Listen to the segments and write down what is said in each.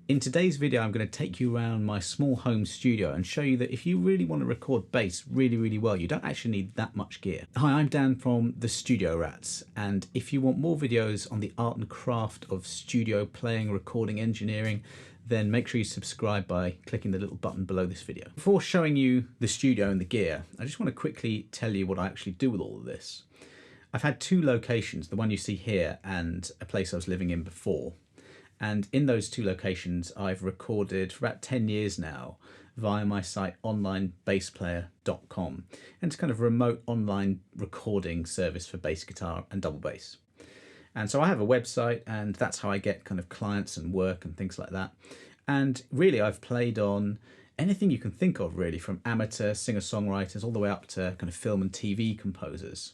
In today's video, I'm going to take you around my small home studio and show you that if you really want to record bass really well, you don't actually need that much gear. Hi, I'm Dan from the Studio Rats, and if you want more videos on the art and craft of studio playing, recording, engineering, then make sure you subscribe by clicking the little button below this video. Before showing you the studio and the gear, I just want to quickly tell you what I actually do with all of this. I've had two locations, the one you see here and a place I was living in before. And in those two locations, I've recorded for about 10 years now via my site onlinebassplayer.com. And it's kind of a remote online recording service for bass guitar and double bass. And so I have a website, and that's how I get kind of clients and work and things like that. And really, I've played on anything you can think of, really, from amateur singer-songwriters all the way up to kind of film and TV composers.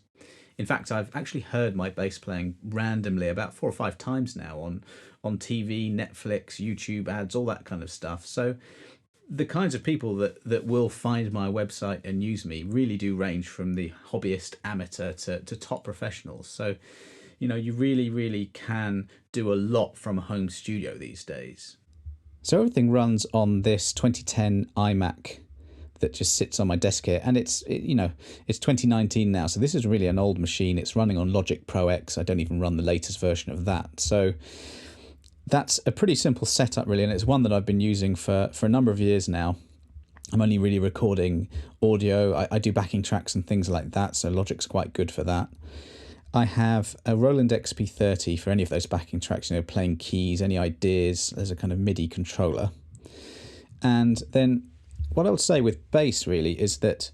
In fact, I've actually heard my bass playing randomly about 4 or 5 times now on TV, Netflix, YouTube ads, all that kind of stuff. So the kinds of people that will find my website and use me really do range from the hobbyist amateur to top professionals. So, you know, you really can do a lot from a home studio these days. So everything runs on this 2010 iMac that just sits on my desk here, and it's 2019 now, so this is really an old machine. It's running on Logic Pro X. I don't even run the latest version of that, so that's a pretty simple setup really, and it's one that I've been using for a number of years now. I'm only really recording audio. I do backing tracks and things like that, so Logic's quite good for that. I have a Roland XP30 for any of those backing tracks, playing keys, any ideas. There's a kind of MIDI controller. And then what I would say with bass really is that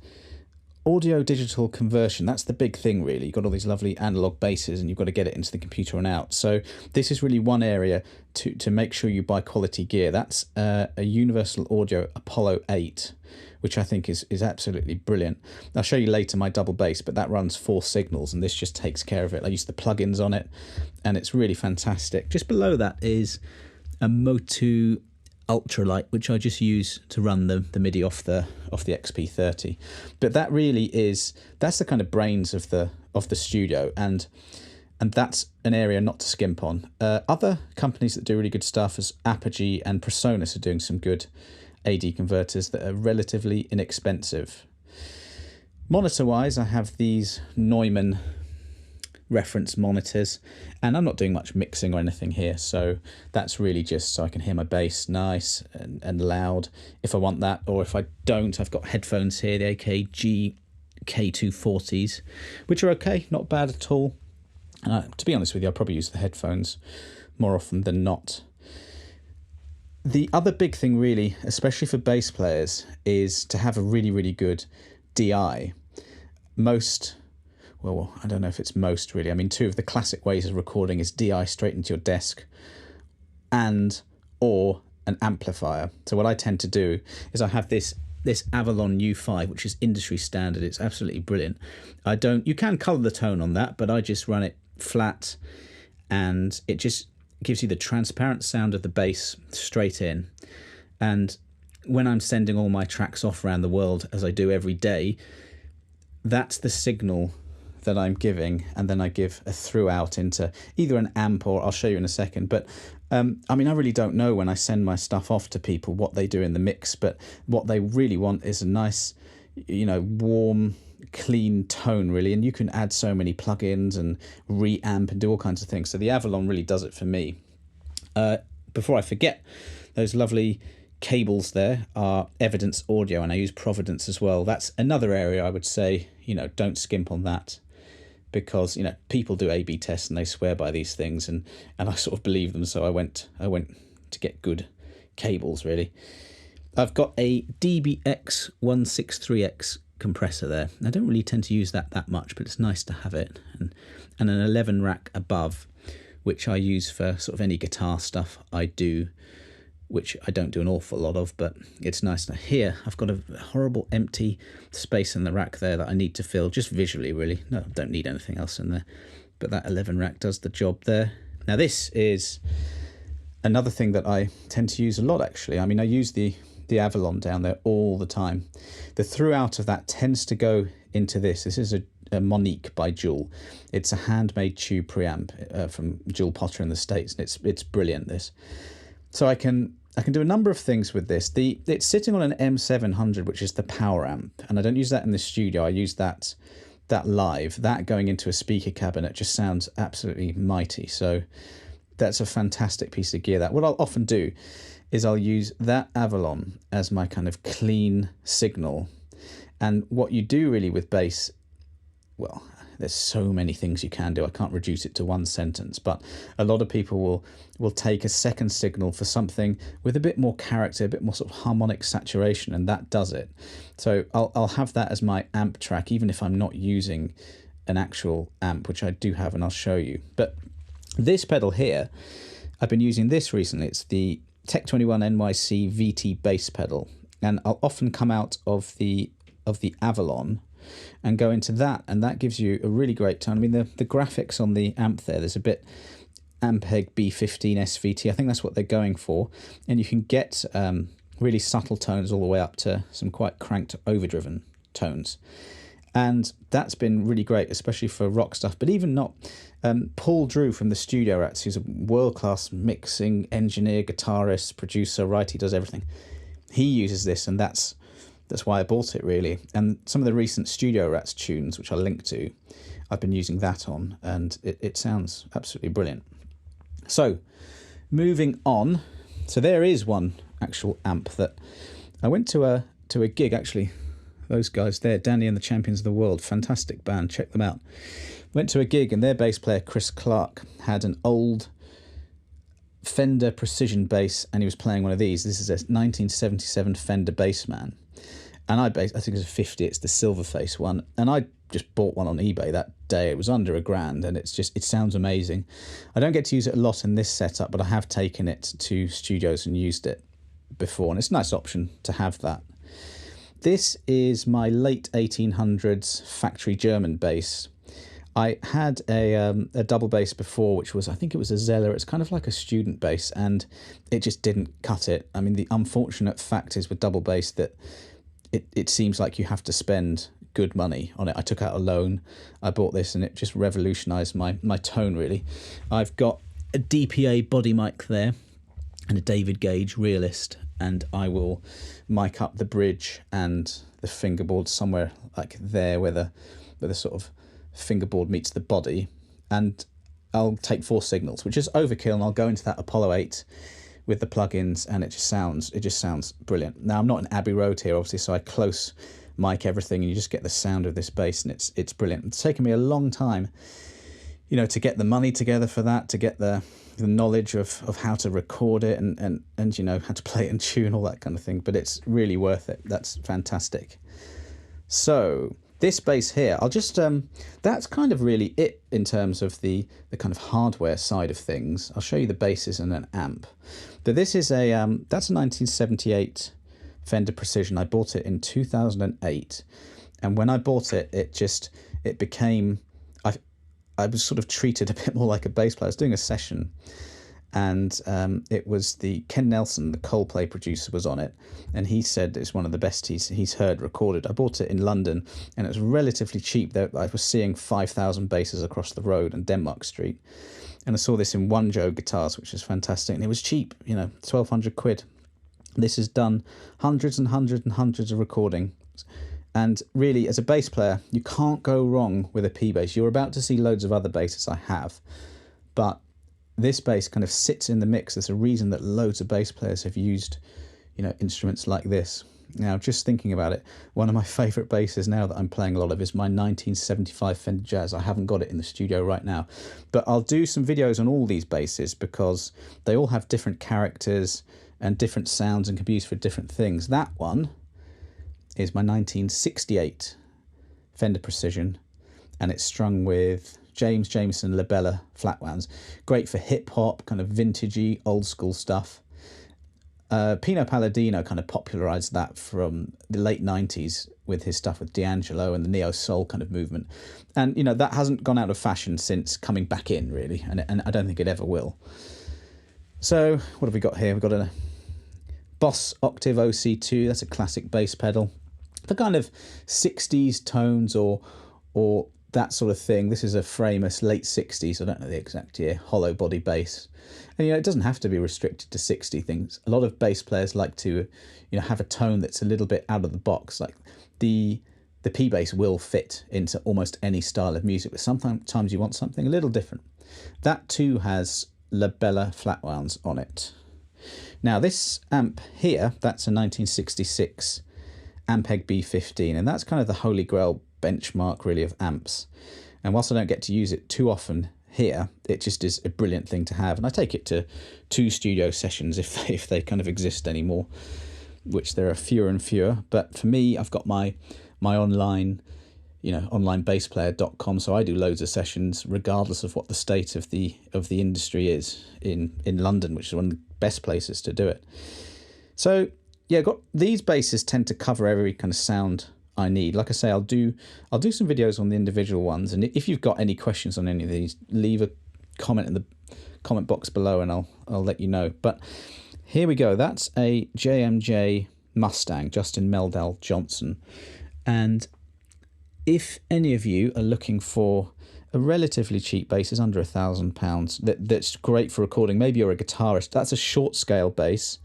audio digital conversion, that's the big thing really. You've got all these lovely analog basses and you've got to get it into the computer and out. So this is really one area to make sure you buy quality gear. That's a Universal Audio Apollo 8, which I think is absolutely brilliant. I'll show you later my double bass, but that runs 4 signals and this just takes care of it. I use the plugins on it and it's really fantastic. Just below that is a Motu Ultralight, which I just use to run the MIDI off the XP30. But that really that's the kind of brains of the studio, and that's an area not to skimp on. Other companies that do really good stuff as Apogee and Presonus are doing some good AD converters that are relatively inexpensive. Monitor wise, I have these Neumann reference monitors, and I'm not doing much mixing or anything here, so that's really just so I can hear my bass nice and loud if I want that, or if I don't, I've got headphones here, the AKG K240s, which are okay, not bad at all. To be honest with you, I probably use the headphones more often than not. The other big thing really, especially for bass players, is to have a really good DI. Well, I don't know if it's most really. I mean, 2 of the classic ways of recording is DI straight into your desk or an amplifier. So what I tend to do is I have this Avalon U5, which is industry standard. It's absolutely brilliant. You can color the tone on that, but I just run it flat and it just gives you the transparent sound of the bass straight in. And when I'm sending all my tracks off around the world, as I do every day, that's the signal that I'm giving, and then I give a throughout into either an amp, or I'll show you in a second. But I mean, I really don't know when I send my stuff off to people what they do in the mix, but what they really want is a nice, warm, clean tone really, and you can add so many plugins and reamp and do all kinds of things. So the Avalon really does it for me. Before I forget, those lovely cables there are Evidence Audio, and I use Providence as well. That's another area I would say, don't skimp on that, because people do A/B tests and they swear by these things, and I sort of believe them, so I went to get good cables really. I've got a DBX 163X compressor there. I don't really tend to use that much, but it's nice to have it, and an 11 rack above, which I use for sort of any guitar stuff I do, which I don't do an awful lot of, but it's nice. Now here I've got a horrible empty space in the rack there that I need to fill, just visually really. No, I don't need anything else in there, but that 11 rack does the job there. Now this is another thing that I tend to use a lot actually. I mean, I use the Avalon down there all the time. The throughout of that tends to go into this. This is a Monique by Jewel. It's a handmade tube preamp from Jewel Potter in the States, and it's brilliant, this. So I can I can do a number of things with this. It's sitting on an M700, which is the power amp, and I don't use that in the studio. I use that live. That going into a speaker cabinet just sounds absolutely mighty. So that's a fantastic piece of gear. That what I'll often do is I'll use that Avalon as my kind of clean signal. And what you do really with bass, well, there's so many things you can do. I can't reduce it to one sentence, but a lot of people will take a second signal for something with a bit more character, a bit more sort of harmonic saturation, and that does it. So I'll have that as my amp track, even if I'm not using an actual amp, which I do have, and I'll show you. But this pedal here, I've been using this recently. It's the Tech 21 NYC VT bass pedal, and I'll often come out of the Avalon and go into that, and that gives you a really great tone. I mean, the graphics on the amp there's a bit Ampeg B15 SVT. I think that's what they're going for, and you can get really subtle tones all the way up to some quite cranked, overdriven tones. And that's been really great, especially for rock stuff. But even not, Paul Drew from the Studio Rats, who's a world-class mixing engineer, guitarist, producer, writer, he does everything. He uses this, and that's why I bought it, really. And some of the recent Studio Rats tunes, which I'll link to, I've been using that on, and it sounds absolutely brilliant. So, moving on. So there is one actual amp that I went to a gig, actually. Those guys there, Danny and the Champions of the World, fantastic band, check them out. Went to a gig, and their bass player, Chris Clark, had an old Fender Precision bass, and he was playing one of these. This is a 1977 Fender Bassman. And I think it's a 50, it's the Silverface one. And I just bought one on eBay that day. It was under $1,000, and it sounds amazing. I don't get to use it a lot in this setup, but I have taken it to studios and used it before, and it's a nice option to have that. This is my late 1800s factory German bass. I had a double bass before, which was, I think it was a Zeller. It's kind of like a student bass, and it just didn't cut it. I mean, the unfortunate fact is with double bass that it seems like you have to spend good money on it. I took out a loan, I bought this, and it just revolutionised my tone, really. I've got a DPA body mic there and a David Gage Realist, and I will mic up the bridge and the fingerboard somewhere like there where the sort of fingerboard meets the body, and I'll take 4 signals, which is overkill, and I'll go into that Apollo 8 with the plugins, and it just sounds brilliant. Now, I'm not in Abbey Road here, obviously, so I close mic everything, and you just get the sound of this bass, and it's brilliant. It's taken me a long time, you know, to get the money together for that, to get the knowledge of how to record it and you know, how to play it and tune, all that kind of thing, but it's really worth it. That's fantastic. So this bass here, I'll just that's kind of really it in terms of the kind of hardware side of things. I'll show you the basses and an amp. But this is a that's a 1978 Fender Precision. I bought it in 2008, and when I bought it, it became, I was sort of treated a bit more like a bass player. I was doing a session, and it was the Ken Nelson, the Coldplay producer, was on it, and he said it's one of the best he's heard recorded. I bought it in London, and it was relatively cheap. I was seeing 5,000 basses across the road on Denmark Street, and I saw this in One Joe Guitars, which is fantastic, and it was cheap, you know, 1,200 quid. This has done hundreds and hundreds and hundreds of recordings. And really, as a bass player, you can't go wrong with a P bass. You're about to see loads of other basses I have, but this bass kind of sits in the mix. There's a reason that loads of bass players have used, you know, instruments like this. Now, just thinking about it, one of my favourite basses now that I'm playing a lot of is my 1975 Fender Jazz. I haven't got it in the studio right now, but I'll do some videos on all these basses because they all have different characters and different sounds and can be used for different things. That one is my 1968 Fender Precision, and it's strung with James Jameson Labella flat wounds. Great for hip-hop, kind of vintagey, old-school stuff. Pino Palladino kind of popularised that from the late 90s with his stuff with D'Angelo and the neo-soul kind of movement. And, you know, that hasn't gone out of fashion since coming back in, really, and I don't think it ever will. So, what have we got here? We've got a Boss Octave OC2, that's a classic bass pedal. For kind of 60s tones or that sort of thing. This is a famous late 60s, I don't know the exact year, hollow body bass. And, it doesn't have to be restricted to 60 things. A lot of bass players like to, have a tone that's a little bit out of the box. Like the P bass will fit into almost any style of music, but sometimes you want something a little different. That too has Labella flat wounds on it. Now this amp here, that's a 1966 Ampeg B15, and that's kind of the holy grail benchmark really of amps. And whilst I don't get to use it too often here, it just is a brilliant thing to have, and I take it to 2 studio sessions if they kind of exist anymore, which there are fewer and fewer. But for me, I've got my online, onlinebassplayer.com, so I do loads of sessions regardless of what the state of the industry is in London, which is one of the best places to do it. So yeah, these basses tend to cover every kind of sound I need. Like I say, I'll do some videos on the individual ones, and if you've got any questions on any of these, leave a comment in the comment box below and I'll let you know. But here we go. That's a JMJ Mustang, Justin Meldal Johnson. And if any of you are looking for a relatively cheap bass, is under £1,000, that's great for recording. Maybe you're a guitarist. That's a short scale bass,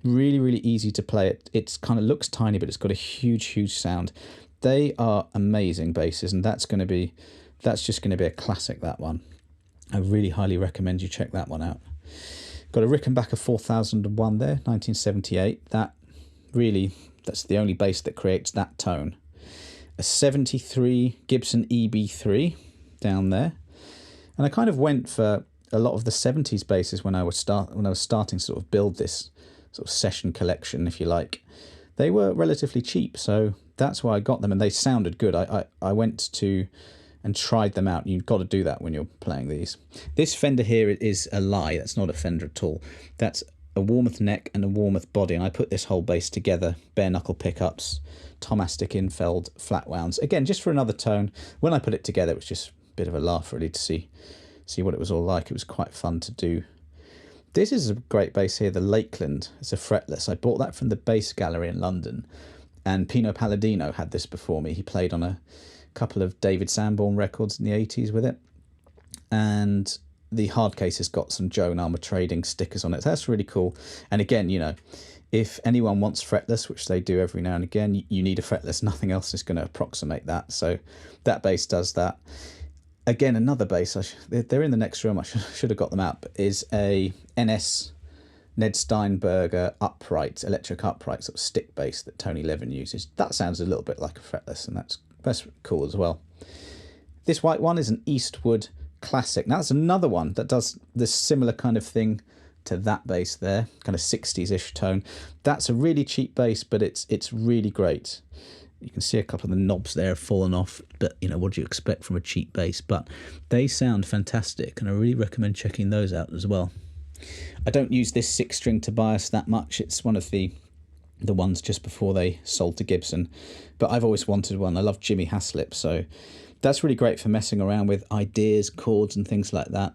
really, really easy to play. It's kind of looks tiny, but it's got a huge sound. They are amazing basses, and that's just going to be a classic, that one. I really highly recommend you check that one out. Got a Rickenbacker 4001 there, 1978. That's the only bass that creates that tone. A 73 Gibson EB3 down there, and I kind of went for a lot of the 70s basses when I was starting to sort of build this sort of session collection, if you like. They were relatively cheap, so that's why I got them, and they sounded good. I went to and tried them out. You've got to do that when you're playing these. This Fender here is a lie. That's not a Fender at all. That's a Warmoth neck and a Warmoth body, and I put this whole bass together, bare knuckle pickups, Tomastic Infeld flat wounds, again just for another tone. When I put it together, it was just a bit of a laugh really to see what it was all like. It was quite fun to do. This is a great bass here, the Lakeland. It's a fretless. I bought that from the Bass Gallery in London, and Pino Palladino had this before me. He played on a couple of David Sanborn records in the 80s with it, and the hard case has got some Joan Armour Trading stickers on it. So that's really cool. And again, if anyone wants fretless, which they do every now and again, you need a fretless. Nothing else is going to approximate that. So that bass does that. Again, another bass, they're in the next room, I should have got them out, but is a NS Ned Steinberger upright, electric upright sort of stick bass that Tony Levin uses. That sounds a little bit like a fretless, and that's cool as well. This white one is an Eastwood Classic. Now that's another one that does this similar kind of thing to that bass there, kind of 60s-ish tone. That's a really cheap bass, but it's really great. You can see a couple of the knobs there have fallen off, but what do you expect from a cheap bass? But they sound fantastic, and I really recommend checking those out as well. I don't use this 6-string Tobias that much. It's one of the ones just before they sold to Gibson, but I've always wanted one. I love Jimmy Haslip, so that's really great for messing around with ideas, chords and things like that.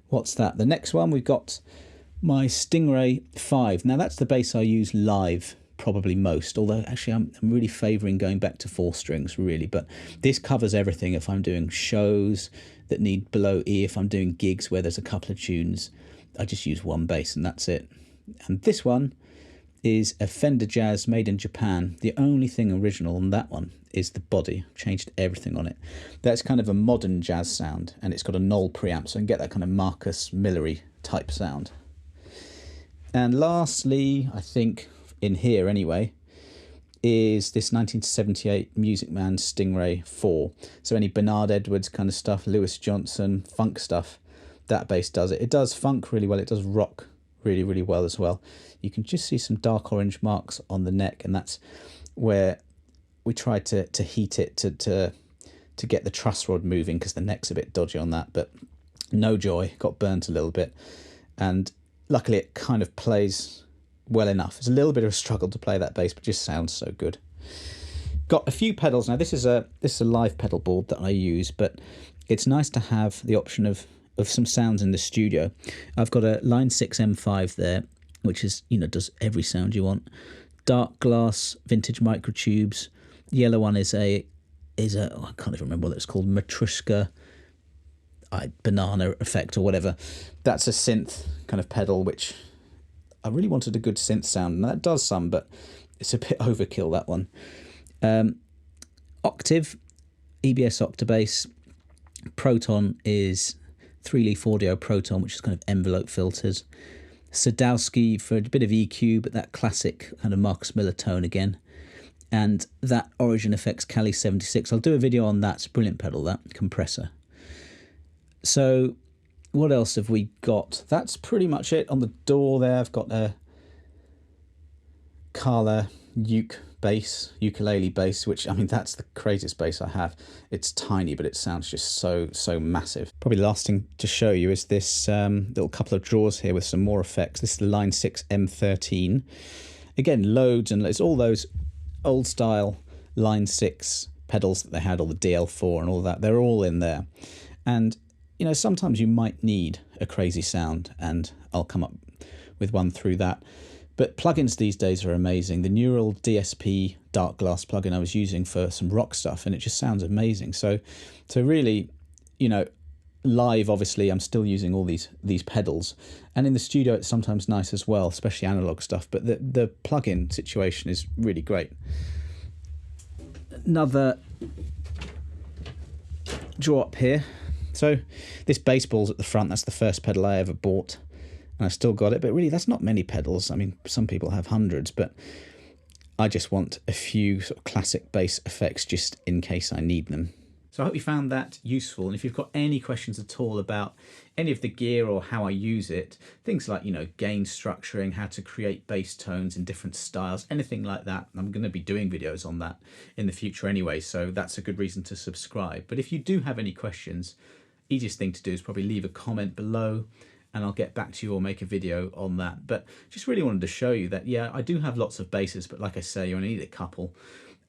What's that? The next one, we've got my Stingray 5. Now that's the bass I use live probably most, although actually I'm really favouring going back to 4 strings really, but this covers everything. If I'm doing shows that need below E, if I'm doing gigs where there's a couple of tunes, I just use one bass and that's it. And this one is a Fender Jazz made in Japan. The only thing original on that one is the body. I've changed everything on it. That's kind of a modern jazz sound, and it's got a Knoll preamp, so I can get that kind of Marcus Millery type sound. And lastly, I think in here anyway, is this 1978 Music Man Stingray 4. So any Bernard Edwards kind of stuff, Louis Johnson, funk stuff, that bass does it. It does funk really well. It does rock really, really well as well. You can just see some dark orange marks on the neck, and that's where we tried to heat it to get the truss rod moving, because the neck's a bit dodgy on that, but no joy, got burnt a little bit, and luckily it kind of plays well enough. It's a little bit of a struggle to play that bass, but just sounds so good. Got a few pedals. Now this is a live pedal board that I use, but it's nice to have the option of some sounds in the studio. I've got a Line 6 M5 there, which is, does every sound you want. Dark glass vintage microtubes. The yellow one is a is a, oh, I can't even remember what it's called, Matryoshka banana effect or whatever. That's a synth kind of pedal, which I really wanted a good synth sound, and that does some, but it's a bit overkill, that one. Octave, EBS Octabase. Proton is 3-leaf audio Proton, which is kind of envelope filters. Sadowski for a bit of EQ, but that classic kind of Marcus Miller tone again. And that Origin Effects Cali 76. I'll do a video on that. It's a brilliant pedal, that compressor. So what else have we got? That's pretty much it. On the door there, I've got a Kala ukulele bass, which, I mean, that's the craziest bass I have. It's tiny, but it sounds just so massive. Probably the last thing to show you is this little couple of drawers here with some more effects. This is the Line 6 M13. Again, loads, and it's all those old style Line 6 pedals that they had, all the DL4 and all that. They're all in there. And you know, sometimes you might need a crazy sound, and I'll come up with one through that. But plugins these days are amazing. The Neural DSP Dark Glass plugin I was using for some rock stuff, and it just sounds amazing. So really, you know, live, obviously, I'm still using all these pedals, and in the studio it's sometimes nice as well, especially analog stuff. But the plugin situation is really great. Another drawer up here. So this bass ball's at the front. That's the first pedal I ever bought, and I still got it. But really, that's not many pedals. I mean, some people have hundreds, but I just want a few sort of classic bass effects just in case I need them. So I hope you found that useful. And if you've got any questions at all about any of the gear or how I use it, things like, you know, gain structuring, how to create bass tones in different styles, anything like that, I'm going to be doing videos on that in the future anyway, so that's a good reason to subscribe. But if you do have any questions, easiest thing to do is probably leave a comment below, and I'll get back to you or make a video on that. But just really wanted to show you that, yeah, I do have lots of basses, but like I say, you only need a couple,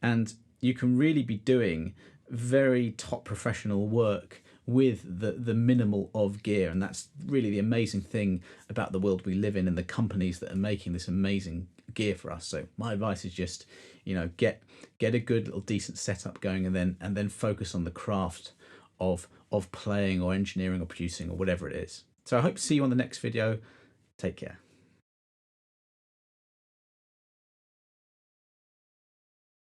and you can really be doing very top professional work with the minimal of gear. And that's really the amazing thing about the world we live in and the companies that are making this amazing gear for us. So my advice is just, you know, get a good little decent setup going, and then focus on the craft of playing or engineering or producing or whatever it is. So I hope to see you on the next video. Take care.